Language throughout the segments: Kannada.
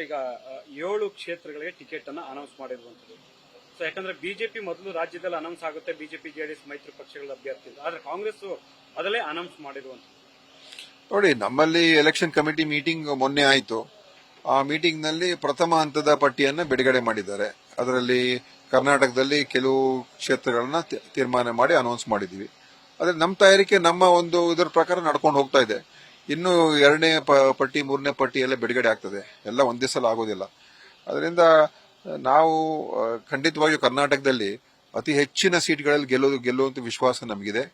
ಈಗ 7 ಕ್ಷೇತ್ರಗಳಿಗೆ ಟಿಕೆಟ್ ಅನ್ನ ಅನೌನ್ಸ್ ಮಾಡಿರುವಂತದ್ದು. ಸೊ ಯಾಕಂದ್ರೆ ಬಿಜೆಪಿ ಮೊದಲು ರಾಜ್ಯದಲ್ಲಿ ಅನೌನ್ಸ್ ಆಗುತ್ತೆ, ಬಿಜೆಪಿ ಜೆಡಿಎಸ್ ಮೈತ್ರಿ ಪಕ್ಷಗಳ ಅಭ್ಯರ್ಥಿ, ಆದ್ರೆ ಕಾಂಗ್ರೆಸ್ ಅದಲ್ಲೇ ಅನೌನ್ಸ್ ಮಾಡಿರುವಂತದ್ದು. ನೋಡಿ, ನಮ್ಮಲ್ಲಿ ಎಲೆಕ್ಷನ್ ಕಮಿಟಿ ಮೀಟಿಂಗ್ ಮೊನ್ನೆ ಆಯಿತು. ಆ ಮೀಟಿಂಗ್ ನಲ್ಲಿ ಪ್ರಥಮ ಹಂತದ ಪಟ್ಟಿಯನ್ನು ಬಿಡುಗಡೆ ಮಾಡಿದ್ದಾರೆ. ಅದರಲ್ಲಿ ಕರ್ನಾಟಕದಲ್ಲಿ ಕೆಲವು ಕ್ಷೇತ್ರಗಳನ್ನ ತೀರ್ಮಾನ ಮಾಡಿ ಅನೌನ್ಸ್ ಮಾಡಿದೀವಿ. ಆದ್ರೆ ನಮ್ಮ ತಯಾರಿಕೆ ನಮ್ಮ ಒಂದು ಇದರ ಪ್ರಕಾರ ನಡ್ಕೊಂಡು ಹೋಗ್ತಾ ಇದೆ. ಇನ್ನು ಎರಡನೇ ಪಟ್ಟಿ, ಮೂರನೇ ಪಟ್ಟಿ ಎಲ್ಲ ಬಿಡುಗಡೆ ಆಗ್ತದೆ. ಎಲ್ಲ ಒಂದೇ ಸಲ ಆಗೋದಿಲ್ಲ. ಅದರಿಂದ ನಾವು ಖಂಡಿತವಾಗಿಯೂ ಕರ್ನಾಟಕದಲ್ಲಿ ಅತಿ ಹೆಚ್ಚಿನ ಸೀಟ್ಗಳಲ್ಲಿ ಗೆಲ್ಲುವಂತ ವಿಶ್ವಾಸ ನಮಗಿದೆ.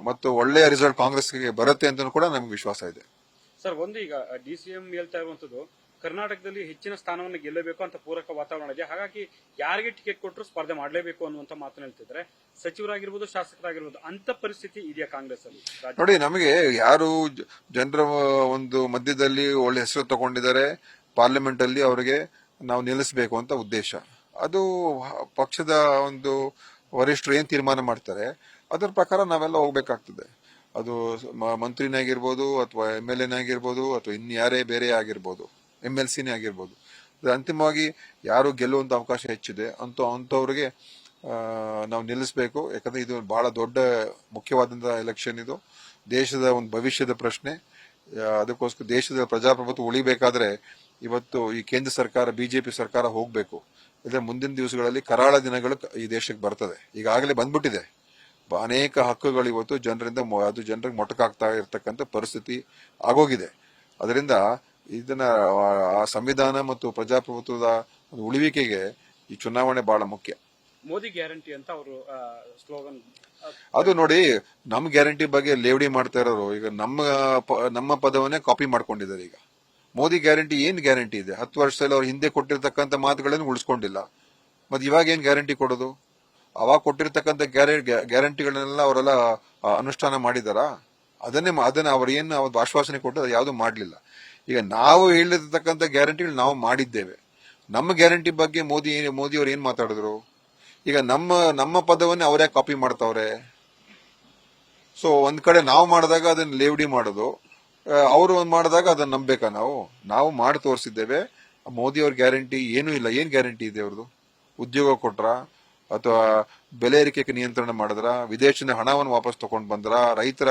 ಮತ್ತು ಒಳ್ಳೆಯ ರಿಸಲ್ಟ್ ಕಾಂಗ್ರೆಸ್ಗೆ ಬರುತ್ತೆ ಅಂತ ಕೂಡ ನಮ್ಗೆ ವಿಶ್ವಾಸ ಇದೆ. ಸರ್, ಒಂದು ಈಗ ಡಿಸಿಎಂ ಹೇಳ್ತಾ ಇರುವಂತದ್ದು ಕರ್ನಾಟಕದಲ್ಲಿ ಹೆಚ್ಚಿನ ಸ್ಥಾನವನ್ನು ಗೆಲ್ಲಬೇಕು ಅಂತ ಪೂರಕ ವಾತಾವರಣ ಇದೆ, ಹಾಗಾಗಿ ಯಾರಿಗೆ ಟಿಕೆಟ್ ಕೊಟ್ಟರು ಸ್ಪರ್ಧೆ ಮಾಡಲೇಬೇಕು ಅನ್ನುವಂತ ಮಾತನ್ನು ಹೇಳ್ತಿದ್ರೆ ಸಚಿವರಾಗಿರ್ಬೋದು, ಶಾಸಕರಾಗಿರ್ಬೋದು, ಅಂತ ಪರಿಸ್ಥಿತಿ ಇದೆಯಾ ಕಾಂಗ್ರೆಸ್ ಅಲ್ಲಿ? ನೋಡಿ, ನಮಗೆ ಯಾರು ಜನರ ಒಂದು ಮಧ್ಯದಲ್ಲಿ ಒಳ್ಳೆ ಹೆಸರು ತಗೊಂಡಿದ್ದಾರೆ, ಪಾರ್ಲಿಮೆಂಟ್ ಅಲ್ಲಿ ಅವರಿಗೆ ನಾವು ನಿಲ್ಲಿಸಬೇಕು ಅಂತ ಉದ್ದೇಶ. ಅದು ಪಕ್ಷದ ಒಂದು ವರಿಷ್ಠರು ಏನ್ ತೀರ್ಮಾನ ಮಾಡ್ತಾರೆ ಅದರ ಪ್ರಕಾರ ನಾವೆಲ್ಲ ಹೋಗ್ಬೇಕಾಗ್ತದೆ. ಅದು ಮಂತ್ರಿನೇ ಆಗಿರ್ಬೋದು, ಅಥವಾ MLA ಆಗಿರ್ಬೋದು, ಅಥವಾ ಇನ್ಯಾರೇ ಬೇರೆ ಆಗಿರ್ಬೋದು, MLCನೇ ಆಗಿರ್ಬೋದು. ಅಂತಿಮವಾಗಿ ಯಾರು ಗೆಲ್ಲುವಂತ ಅವಕಾಶ ಹೆಚ್ಚಿದೆ ಅಂತವ್ರಿಗೆ ನಾವು ನಿಲ್ಲಿಸಬೇಕು. ಯಾಕಂದ್ರೆ ಇದು ಬಹಳ ದೊಡ್ಡ ಮುಖ್ಯವಾದಂತಹ ಎಲೆಕ್ಷನ್. ಇದು ದೇಶದ ಒಂದು ಭವಿಷ್ಯದ ಪ್ರಶ್ನೆ. ಅದಕ್ಕೋಸ್ಕರ ದೇಶದ ಪ್ರಜಾಪ್ರಭುತ್ವ ಉಳಿಬೇಕಾದ್ರೆ ಇವತ್ತು ಈ ಕೇಂದ್ರ ಸರ್ಕಾರ, ಬಿಜೆಪಿ ಸರ್ಕಾರ ಹೋಗ್ಬೇಕು. ಇದ್ರೆ ಮುಂದಿನ ದಿವಸಗಳಲ್ಲಿ ಕರಾಳ ದಿನಗಳು ಈ ದೇಶಕ್ಕೆ ಬರ್ತದೆ. ಈಗಾಗಲೇ ಬಂದ್ಬಿಟ್ಟಿದೆ. ಅನೇಕ ಹಕ್ಕುಗಳು ಇವತ್ತು ಜನರಿಗೆ ಮೊಟಕಾಗ್ತಾ ಇರತಕ್ಕಂತ ಪರಿಸ್ಥಿತಿ ಆಗೋಗಿದೆ. ಅದರಿಂದ ಇದನ್ನ ಆ ಸಂವಿಧಾನ ಮತ್ತು ಪ್ರಜಾಪ್ರಭುತ್ವದ ಉಳಿವಿಕೆಗೆ ಈ ಚುನಾವಣೆ ಬಹಳ ಮುಖ್ಯ. ಮೋದಿ ಗ್ಯಾರಂಟಿ ಅಂತ ಅವರು ಸ್ಲೋಗನ್. ಅದು ನೋಡಿ, ನಮ್ಮ ಗ್ಯಾರಂಟಿ ಬಗ್ಗೆ ಲೇವಡಿ ಮಾಡ್ತಾ ಇರೋರು ಈಗ ನಮ್ಮ ಪದವನ್ನೇ ಕಾಪಿ ಮಾಡ್ಕೊಂಡಿದ್ದಾರೆ. ಈಗ ಮೋದಿ ಗ್ಯಾರಂಟಿ ಏನ್ ಗ್ಯಾರಂಟಿ ಇದೆ? 10 ವರ್ಷದಲ್ಲಿ ಅವ್ರು ಹಿಂದೆ ಕೊಟ್ಟಿರ್ತಕ್ಕಂಥ ಮಾತುಗಳನ್ನು ಉಳಿಸ್ಕೊಂಡಿಲ್ಲ. ಮತ್ತೆ ಇವಾಗ ಏನ್ ಗ್ಯಾರಂಟಿ ಕೊಡೋದು? ಅವಾಗ ಕೊಟ್ಟಿರ್ತಕ್ಕಂಥ ಗ್ಯಾರಂಟಿಗಳನ್ನೆಲ್ಲ ಅವರೆಲ್ಲ ಅನುಷ್ಠಾನ ಮಾಡಿದಾರಾ? ಅದನ್ನ ಅವ್ರು ಏನು ಆಶ್ವಾಸನೆ ಕೊಟ್ಟು ಯಾವುದು ಮಾಡಲಿಲ್ಲ. ಈಗ ನಾವು ಹೇಳಿರ್ತಕ್ಕಂಥ ಗ್ಯಾರಂಟಿಗಳು ನಾವು ಮಾಡಿದ್ದೇವೆ. ನಮ್ಮ ಗ್ಯಾರಂಟಿ ಬಗ್ಗೆ ಮೋದಿ ಅವರು ಏನ್ ಮಾತಾಡಿದ್ರು? ಈಗ ನಮ್ಮ ಪದವನ್ನೇ ಅವರೇ ಕಾಪಿ ಮಾಡ್ತಾವ್ರೆ. ಸೊ ಒಂದ್ ಕಡೆ ನಾವು ಮಾಡಿದಾಗ ಅದನ್ನ ಲೇವಡಿ ಮಾಡೋದು, ಅವರು ಮಾಡಿದಾಗ ಅದನ್ನ ನಂಬೇಕಾ? ನಾವು ಮಾಡಿ ತೋರಿಸಿದ್ದೇವೆ. ಮೋದಿ ಅವ್ರ ಗ್ಯಾರಂಟಿ ಏನೂ ಇಲ್ಲ. ಏನ್ ಗ್ಯಾರಂಟಿ ಇದೆ ಅವ್ರದ್ದು? ಉದ್ಯೋಗ ಕೊಟ್ರ, ಅಥವಾ ಬೆಲೆ ಏರಿಕೆಗೆ ನಿಯಂತ್ರಣ ಮಾಡಿದ್ರ, ವಿದೇಶದ ಹಣವನ್ನು ವಾಪಸ್ ತಗೊಂಡ್ ಬಂದ್ರ, ರೈತರ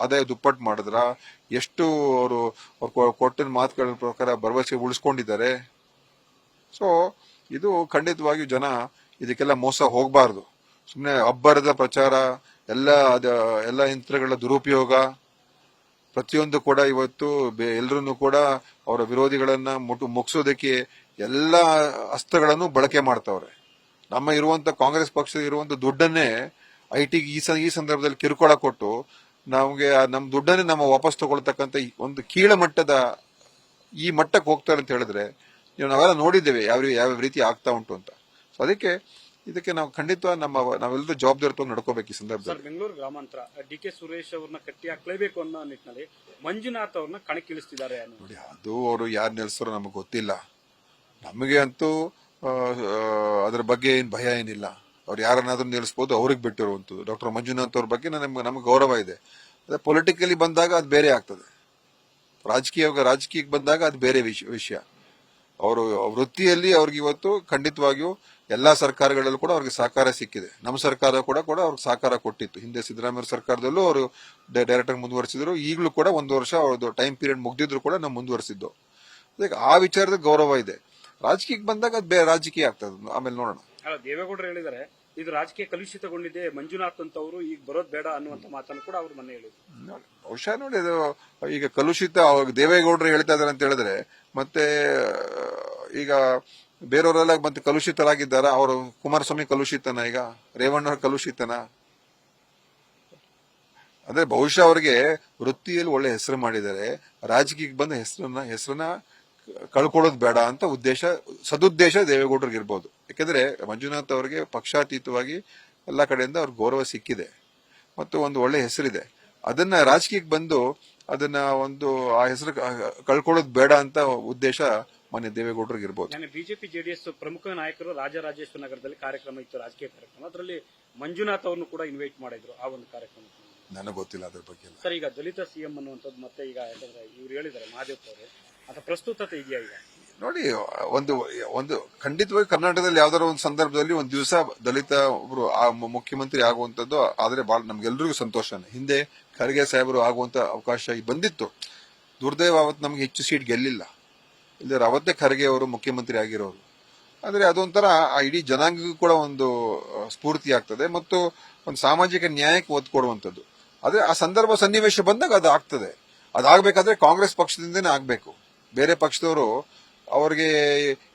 ಆದಾಯ ದುಪ್ಪಟ್ಟು ಮಾಡಿದ್ರ, ಎಷ್ಟು ಅವರು ಕೊಟ್ಟಿನ ಮಾತುಗಳ ಪ್ರಕಾರ ಭರವಸೆ ಉಳಿಸ್ಕೊಂಡಿದ್ದಾರೆ. ಸೊ ಇದು ಖಂಡಿತವಾಗಿಯೂ ಜನ ಇದಕ್ಕೆಲ್ಲ ಮೋಸ ಹೋಗಬಾರದು. ಸುಮ್ಮನೆ ಅಬ್ಬರದ ಪ್ರಚಾರ, ಎಲ್ಲ ಯಂತ್ರಗಳ ದುರುಪಯೋಗ, ಪ್ರತಿಯೊಂದು ಕೂಡ ಇವತ್ತು ಎಲ್ಲರನ್ನು ಕೂಡ ಅವರ ವಿರೋಧಿಗಳನ್ನ ಮುಗಿಸೋದಕ್ಕೆ ಎಲ್ಲ ಅಸ್ತ್ರಗಳನ್ನು ಬಳಕೆ ಮಾಡ್ತಾವ್ರೆ. ನಮ್ಮ ಇರುವಂತ ಕಾಂಗ್ರೆಸ್ ಪಕ್ಷದ ಇರುವಂತ ದುಡ್ಡನ್ನೇ ಐಟಿಗೆ ಈ ಸಂದರ್ಭದಲ್ಲಿ ಕಿರುಕುಳ ಕೊಟ್ಟು ನಮಗೆ ನಮ್ಮ ದುಡ್ಡನ್ನೇ ನಮ್ಮ ವಾಪಸ್ ತಗೊಳ್ತಕ್ಕಂಥ ಒಂದು ಕೀಳ ಮಟ್ಟದ ಈ ಮಟ್ಟಕ್ಕೆ ಹೋಗ್ತಾರೆ ಅಂತ ಹೇಳಿದ್ರೆ ನಾವೆಲ್ಲ ನೋಡಿದ್ದೇವೆ ಯಾವ ರೀತಿ ಆಗ್ತಾ ಉಂಟು ಅಂತ. ಸೊ ಇದಕ್ಕೆ ನಾವು ಖಂಡಿತ ನಾವೆಲ್ಲರೂ ಜವಾಬ್ದಾರಿತ್ವ ನಡ್ಕೋಬೇಕು ಈ ಸಂದರ್ಭದಲ್ಲಿ. ಬೆಂಗಳೂರು ಗ್ರಾಮಾಂತರ DK ಸುರೇಶ್ ಅವ್ರನ್ನ ಕಟ್ಟಿ ಹಾಕ್ಲೇಬೇಕು ಅನ್ನೋ ನಿಟ್ಟಿನಲ್ಲಿ ಮಂಜುನಾಥ್ ಅವ್ರನ್ನ ಕಣಕ್ಕಿಳಿಸ್ತಿದ್ದಾರೆ. ನೋಡಿ, ಅದು ಅವರು ಯಾರು ನಿಲ್ಸಾರೋ ನಮಗೆ ಗೊತ್ತಿಲ್ಲ. ನಮಗೆ ಅಂತೂ ಅದ್ರ ಬಗ್ಗೆ ಏನ್ ಭಯ ಏನಿಲ್ಲ. ಅವ್ರು ಯಾರನ್ನಾದ್ರೂ ನಿಲ್ಲಿಸಬಹುದು, ಅವ್ರಿಗೆ ಬಿಟ್ಟಿರುವಂತದ್ದು. ಡಾಕ್ಟರ್ ಮಂಜುನಾಥ್ ಅವ್ರ ಬಗ್ಗೆ ನಮ್ಗೆ ಗೌರವ ಇದೆ. ಅದೇ ಪೊಲಿಟಿಕಲಿ ಬಂದಾಗ ಅದು ಬೇರೆ ಆಗ್ತದೆ. ರಾಜಕೀಯಕ್ಕೆ ಬಂದಾಗ ಅದು ಬೇರೆ ವಿಷಯ. ಅವರು ವೃತ್ತಿಯಲ್ಲಿ ಅವ್ರಿಗೆ ಇವತ್ತು ಖಂಡಿತವಾಗಿಯೂ ಎಲ್ಲಾ ಸರ್ಕಾರಗಳಲ್ಲೂ ಕೂಡ ಅವ್ರಿಗೆ ಸಹಕಾರ ಸಿಕ್ಕಿದೆ. ನಮ್ಮ ಸರ್ಕಾರ ಕೂಡ ಅವ್ರಿಗೆ ಸಹಕಾರ ಕೊಟ್ಟಿತ್ತು. ಹಿಂದೆ ಸಿದ್ದರಾಮಯ್ಯ ಸರ್ಕಾರದಲ್ಲೂ ಅವರು ಡೈರೆಕ್ಟ್ ಮುಂದುವರಿಸಿದ್ರು. ಈಗಲೂ ಕೂಡ 1 ವರ್ಷ ಅವ್ರದ್ದು ಟೈಮ್ ಪೀರಿಯಡ್ ಮುಗ್ದಿದ್ರು ಕೂಡ ನಾವು ಮುಂದುವರಿಸಿದ್ದು. ಅದಕ್ಕೆ ಆ ವಿಚಾರದ ಗೌರವ ಇದೆ. ರಾಜಕೀಯಕ್ಕೆ ಬಂದಾಗ ಅದು ಬೇರೆ ರಾಜಕೀಯ ಆಗ್ತದೆ. ಆಮೇಲೆ ನೋಡೋಣ. ದೇವೇಗೌಡರು ಹೇಳಿದ್ದಾರೆ ಇದು ರಾಜಕೀಯ ಕಲುಷಿತಗೊಂಡಿದೆ, ಮಂಜುನಾಥ್ ಅಂತ ಅವರು ಈಗ ಬರೋದ್ ಬೇಡ ಅನ್ನುವಂತ ಮಾತನ್ನು ಕೂಡ ಅವ್ರು ಮೊನ್ನೆ ಹೇಳಿದ್ರು. ಬಹುಶಃ ನೋಡಿ, ಅದು ಈಗ ಕಲುಷಿತ ದೇವೇಗೌಡರು ಹೇಳ್ತಾ ಇದಾರೆ ಅಂತ ಹೇಳಿದ್ರೆ ಮತ್ತೆ ಈಗ ಬೇರೆಯವರೆಲ್ಲ ಮತ್ತೆ ಕಲುಷಿತರಾಗಿದ್ದಾರ? ಅವರು ಕುಮಾರಸ್ವಾಮಿ ಕಲುಷಿತನ? ಈಗ ರೇವಣ್ಣ ಕಲುಷಿತನ? ಅಂದ್ರೆ ಬಹುಶಃ ಅವರಿಗೆ ವೃತ್ತಿಯಲ್ಲಿ ಒಳ್ಳೆ ಹೆಸರು ಮಾಡಿದ್ದಾರೆ. ರಾಜಕೀಯಕ್ಕೆ ಬಂದ ಹೆಸರನ್ನ ಕಳ್ಕೊಳ್ಳೋದು ಬೇಡ ಅಂತ ಸದುದ್ದೇಶ ದೇವೇಗೌಡರಿಗೆ ಇರ್ಬೋದು. ಯಾಕಂದ್ರೆ ಮಂಜುನಾಥ್ ಅವರಿಗೆ ಪಕ್ಷಾತೀತವಾಗಿ ಎಲ್ಲ ಕಡೆಯಿಂದ ಅವ್ರಿಗೆ ಗೌರವ ಸಿಕ್ಕಿದೆ ಮತ್ತು ಒಂದು ಒಳ್ಳೆ ಹೆಸರಿದೆ. ಅದನ್ನ ರಾಜಕೀಯಕ್ಕೆ ಬಂದು ಅದನ್ನ ಆ ಹೆಸರು ಕಳ್ಕೊಳ್ಳೋದು ಬೇಡ ಅಂತ ಉದ್ದೇಶ ಮಾನ್ಯ ದೇವೇಗೌಡರಿಗೆ ಇರ್ಬೋದು. ಬಿಜೆಪಿ ಜೆಡಿಎಸ್ ಪ್ರಮುಖ ನಾಯಕರು ರಾಜರಾಜೇಶ್ವರ ನಗರದಲ್ಲಿ ಕಾರ್ಯಕ್ರಮ ಇತ್ತು, ರಾಜಕೀಯ ಕಾರ್ಯಕ್ರಮ. ಅದರಲ್ಲಿ ಮಂಜುನಾಥ್ ಅವರನ್ನು ಕೂಡ ಇನ್ವೈಟ್ ಮಾಡಿದ್ರು ಆ ಒಂದು ಕಾರ್ಯಕ್ರಮ. ನನಗೆ ಗೊತ್ತಿಲ್ಲ ಅದ್ರ ಬಗ್ಗೆ. ಸರ್, ಈಗ ದಲಿತ CM ಅನ್ನುವಂಥದ್ದು ಮತ್ತೆ ಈಗ ಯಾಕಂದ್ರೆ ಇವ್ರು ಹೇಳಿದ್ದಾರೆ ಮಹಾದೇವ್ ಅವರು ಅಥವಾ ಪ್ರಸ್ತುತತೆ ಇದೆಯಾ ಈಗ? ನೋಡಿ, ಒಂದು ಒಂದು ಖಂಡಿತವಾಗಿ ಕರ್ನಾಟಕದಲ್ಲಿ ಯಾವ್ದಾರ ಒಂದು ಸಂದರ್ಭದಲ್ಲಿ ಒಂದು ದಿವಸ ದಲಿತ ಒಬ್ರು ಮುಖ್ಯಮಂತ್ರಿ ಆಗುವಂತದ್ದು ಆದ್ರೆ ಬಹಳ ನಮ್ಗೆಲ್ರಿಗೂ ಸಂತೋಷನೇ. ಹಿಂದೆ ಖರ್ಗೆ ಸಾಹೇಬರು ಆಗುವಂತ ಅವಕಾಶ ಬಂದಿತ್ತು. ದುರ್ದೈವ ಅವತ್ತು ನಮ್ಗೆ ಹೆಚ್ಚು ಸೀಟ್ ಗೆಲ್ಲಿಲ್ಲ, ಇಲ್ಲದ್ರೆ ಅವತ್ತೇ ಖರ್ಗೆ ಅವರು ಮುಖ್ಯಮಂತ್ರಿ ಆಗಿರೋರು. ಆದ್ರೆ ಅದೊಂಥರ ಆ ಇಡೀ ಜನಾಂಗಕ್ಕೂ ಕೂಡ ಒಂದು ಸ್ಫೂರ್ತಿ ಆಗ್ತದೆ ಮತ್ತು ಒಂದು ಸಾಮಾಜಿಕ ನ್ಯಾಯಕ್ಕೆ ಒತ್ತು ಕೊಡುವಂಥದ್ದು. ಆದ್ರೆ ಆ ಸಂದರ್ಭ ಸನ್ನಿವೇಶ ಬಂದಾಗ ಅದು ಆಗ್ತದೆ. ಅದಾಗಬೇಕಾದ್ರೆ ಕಾಂಗ್ರೆಸ್ ಪಕ್ಷದಿಂದನೇ ಆಗ್ಬೇಕು. ಬೇರೆ ಪಕ್ಷದವರು ಅವರಿಗೆ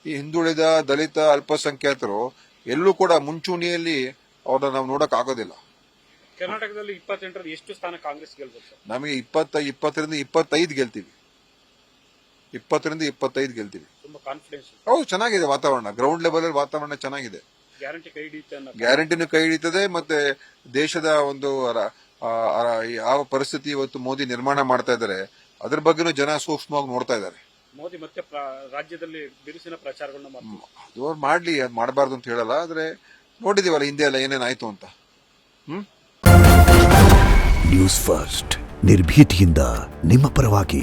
ಈ ಹಿಂದುಳಿದ ದಲಿತ ಅಲ್ಪಸಂಖ್ಯಾತರು ಎಲ್ಲೂ ಕೂಡ ಮುಂಚೂಣಿಯಲ್ಲಿ ಅವ್ರನ್ನ ನಾವು ನೋಡಕ್ ಆಗೋದಿಲ್ಲ. ಕರ್ನಾಟಕದಲ್ಲಿ 28ರಲ್ಲಿ ಎಷ್ಟು ಸ್ಥಾನ ಕಾಂಗ್ರೆಸ್ ಗೆಲ್ಬೇಕು ಸರ್? ನಮಗೆ 20ರಿಂದ 25 ಗೆಲ್ತೀವಿ. 20ರಿಂದ 25 ಗೆಲ್ತೀವಿ. ತುಂಬಾ ಕಾನ್ಫಿಡೆನ್ಸ್. ಹೌದು, ಚೆನ್ನಾಗಿದೆ ವಾತಾವರಣ. ಗ್ರೌಂಡ್ ಲೆವೆಲ್ ಅಲ್ಲಿ ವಾತಾವರಣ ಚೆನ್ನಾಗಿದೆ. ಗ್ಯಾರಂಟಿ ಕೈ ಹಿಡಿಯುತ್ತೆ ಅನ್ನೋ ಗ್ಯಾರಂಟಿನೂ ಕೈ ಹಿಡಿತದೆ. ಮತ್ತೆ ದೇಶದ ಒಂದು ಯಾವ ಪರಿಸ್ಥಿತಿ ಇವತ್ತು ಮೋದಿ ನಿರ್ಮಾಣ ಮಾಡ್ತಾ ಇದ್ದಾರೆ ಅದ್ರ ಬಗ್ಗೆನೂ ಜನ ಸೂಕ್ಷ್ಮವಾಗಿ ನೋಡ್ತಾ ಇದ್ದಾರೆ. ಮೋದಿ ಮತ್ತೆ ರಾಜ್ಯದಲ್ಲಿ ಬಿರುಸಿನ ಪ್ರಚಾರಗಳನ್ನ ಮಾಡ್ತಾರೆ. ಅದು ಅವ್ರು ಮಾಡ್ಲಿ, ಅದು ಮಾಡಬಾರ್ದು ಅಂತ ಹೇಳಲ್ಲ. ಆದ್ರೆ ನೋಡಿದೀವಲ್ಲ ಹಿಂದೆ ಎಲ್ಲ ಏನೇನಾಯ್ತು ಅಂತ. ನ್ಯೂಸ್ ಫಸ್ಟ್ ನಿರ್ಭೀತಿಯಿಂದ ನಿಮ್ಮ ಪರವಾಗಿ.